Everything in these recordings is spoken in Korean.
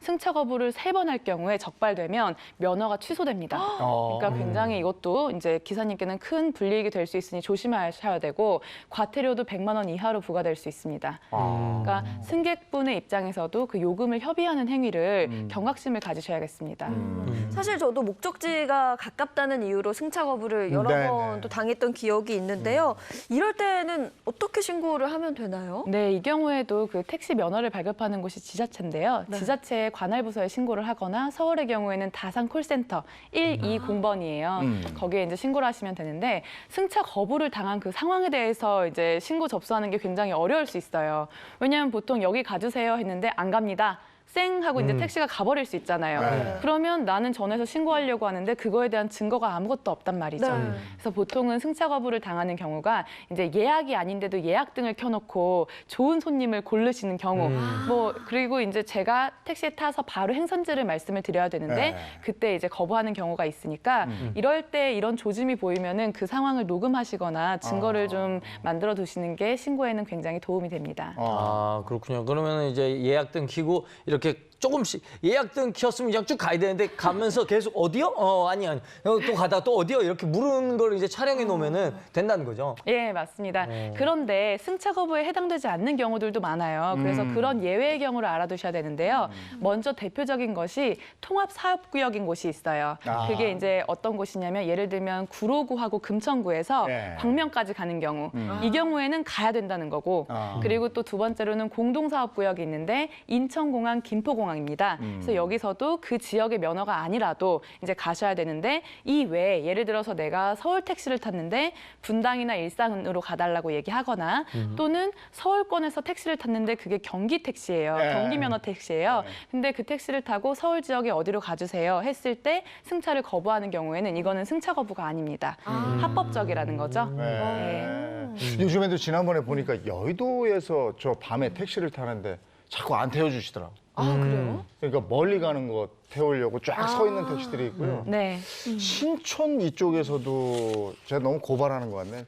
승차 거부를 3번 할 경우에 적발되면 면허가 취소됩니다. 그러니까 굉장히 이것도 이제 기사님께는 큰 불이익이 될 수 있으니 조심하셔야 되고 과태료도 100만 원 이하로 부과될 수 있습니다. 그러니까 승객분의 입장에서도 그 요금을 협의하는 행위를 경각심을 가지셔야겠습니다. 사실 저도 목적지가 가깝다는 이유로 승차 거부를 여러 번 또 당했던 기억이 있는데요. 이럴 때는 어떻게 신고를 하면 되나요? 네, 이 경우에도 그 택시 면허를 발급하는 곳이 지자체인데요. 지자체에 관할 부서에 신고를 하거나 서울의 경우에는 다산 콜센터 120번이에요. 거기에 이제 신고를 하시면 되는데 승차 거부를 당한 그 상황에 대해서 이제 신고 접수하는 게 굉장히 어려울 수 있어요. 왜냐하면 보통 여기 가주세요 했는데 안 갑니다. 쌩 하고 이제 택시가 가버릴 수 있잖아요. 그러면 나는 전에서 신고하려고 하는데 그거에 대한 증거가 아무것도 없단 말이죠. 그래서 보통은 승차 거부를 당하는 경우가 이제 예약이 아닌데도 예약 등을 켜놓고 좋은 손님을 고르시는 경우, 뭐 그리고 이제 제가 택시에 타서 바로 행선지를 말씀을 드려야 되는데 그때 이제 거부하는 경우가 있으니까 이럴 때 이런 조짐이 보이면은 그 상황을 녹음하시거나 증거를 좀 만들어 두시는 게 신고에는 굉장히 도움이 됩니다. 아, 그렇군요. 그러면 이제 예약 등 키고 이렇게 조금씩 예약 등 키웠으면 그냥 쭉 가야 되는데 가면서 계속 어디요? 아니 또 가다가 또 어디요? 이렇게 물은 걸 이제 촬영해 놓으면은 된다는 거죠. 예, 맞습니다. 그런데 승차 거부에 해당되지 않는 경우들도 많아요. 그래서 그런 예외의 경우를 알아두셔야 되는데요. 먼저 대표적인 것이 통합사업구역인 곳이 있어요. 그게 이제 어떤 곳이냐면 예를 들면 구로구하고 금천구에서 광명까지 가는 경우. 이 경우에는 가야 된다는 거고. 그리고 또 두 번째로는 공동사업구역이 있는데 인천공항, 김포공항입니다. 그래서 여기서도 그 지역의 면허가 아니라도 이제 가셔야 되는데 이 외에 예를 들어서 내가 서울 택시를 탔는데 분당이나 일산으로 가달라고 얘기하거나 또는 서울권에서 택시를 탔는데 그게 경기 택시예요. 경기 면허 택시예요. 근데 그 택시를 타고 서울 지역에 어디로 가주세요 했을 때 승차를 거부하는 경우에는 이거는 승차 거부가 아닙니다. 합법적이라는 거죠. 요즘에도 지난번에 보니까 여의도에서 저 밤에 택시를 타는데 자꾸 안 태워주시더라고. 아, 그래요? 그러니까 멀리 가는 거 태우려고 쫙 서 있는 택시들이 있고요. 네. 신촌 이쪽에서도 제가 너무 고발하는 것 같네.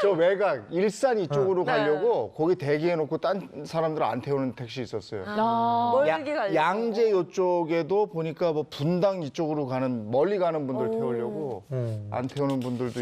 저 외곽, 일산 이쪽으로 가려고 거기 대기해놓고 딴 사람들 안 태우는 택시 있었어요. 멀리 가려고. 양재 이쪽에도 보니까 뭐 분당 이쪽으로 가는 멀리 가는 분들 태우려고 안 태우는 분들도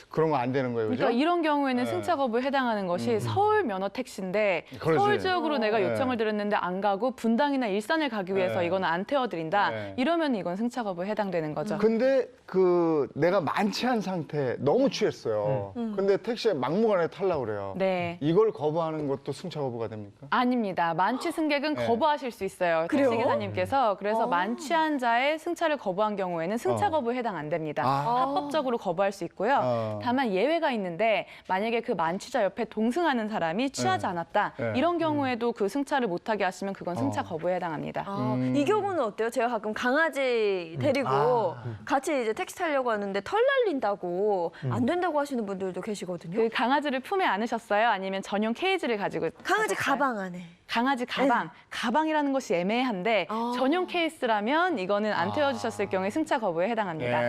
그런 거 안 되는 거예요, 그죠? 그러니까 이런 경우에는 승차 거부에 해당하는 것이 서울 면허 택시인데 그러지. 서울 지역으로 내가 요청을 드렸는데 안 가고 분당이나 일산을 가기 위해서 이거는 안 태워드린다. 이러면 이건 승차 거부에 해당되는 거죠. 근데 그 내가 만취한 상태 너무 취했어요. 근데 택시에 막무가내 타려고 그래요. 네. 이걸 거부하는 것도 승차 거부가 됩니까? 아닙니다. 만취 승객은 거부하실 수 있어요. 택시기사님께서. 그래서 만취한 자의 승차를 거부한 경우에는 승차 거부에 해당 안 됩니다. 합법적으로 거부할 수 있고요. 다만 예외가 있는데 만약에 그 만취자 옆에 동승하는 사람이 취하지 않았다. 이런 경우에도 그 승차를 못하게 하시면 그건 승차 거부에 해당합니다. 이 경우는 어때요? 제가 가끔 강아지 데리고 같이 이제 택시 타려고 하는데 털 날린다고 안 된다고 하시는 분들도 계시거든요. 그 강아지를 품에 안으셨어요? 아니면 전용 케이지를 가지고 강아지 가셨어요? 가방 안에. 강아지 가방. 가방이라는 것이 애매한데 전용 케이스라면 이거는 안 태워주셨을 경우에 승차 거부에 해당합니다.